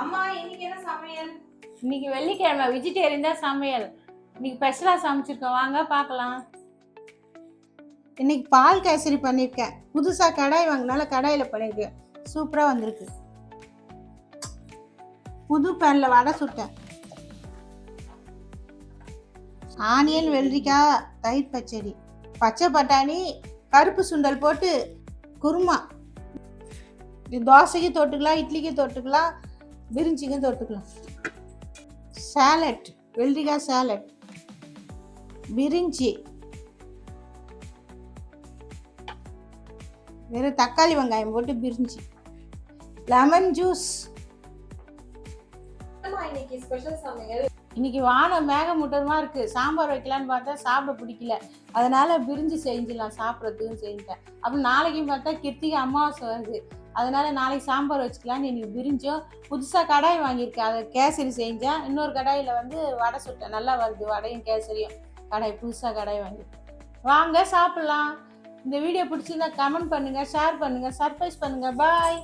அம்மா இன்னைக்கு என்ன சமையல்? இன்னைக்கு வெள்ளிக்கிழமை வெஜிடேரியன் தான் சமையல். இன்னைக்கு ஸ்பெஷலாக சமைச்சிருக்கோம், வாங்க பார்க்கலாம். இன்னைக்கு பால் கேசரி பண்ணியிருக்கேன். புதுசாக கடாய் வாங்கினால கடாயில் பண்ணியிருக்கேன். சூப்பராக வந்திருக்கு. புது பேனில் வடை சுட்டேன். ஆனியன், வெள்ளரிக்காய், தயிர் பச்சடி, பச்சை பட்டாணி, கருப்பு சுண்டல் போட்டு குருமா. இது தோசைக்கு தொட்டுக்கலாம், இட்லிக்கு தொட்டுக்கலாம், பிரிஞ்சிக்கும் தொட்டுக்கலாம். சாலட், வெள்ளரிக்காய் சாலட், பிரிஞ்சி, வெறும் தக்காளி வெங்காயம் போட்டு பிரிஞ்சி, லெமன் ஜூஸ். இன்னைக்கு ஸ்பெஷல் சமையல். இன்னைக்கு வானம் மேகமூட்டமாக இருக்குது. சாம்பார் வைக்கலான்னு பார்த்தா சாப்பிட பிடிக்கல, அதனால பிரிஞ்சு செஞ்சிடலாம் சாப்பிட்றதுக்குன்னு செஞ்சுட்டேன். அப்புறம் நாளைக்கும் பார்த்தா கிருத்திகை அமாவாசை வருது, அதனால நாளைக்கு சாம்பார் வச்சுக்கலான்னு இன்னைக்கு பிரிஞ்சோம். புதுசாக கடாய் வாங்கியிருக்கேன், அதை கேசரி செஞ்சேன். இன்னொரு கடாயில் வடை சுட்டேன், நல்லா வருது வடையும் கேசரியும். கடாய் புதுசாக கடாய் வாங்கியிருக்கேன், வாங்க சாப்பிட்லாம். இந்த வீடியோ பிடிச்சிருந்தா கமெண்ட் பண்ணுங்கள், ஷேர் பண்ணுங்கள், சர்ப்ரைஸ் பண்ணுங்கள். பாய்.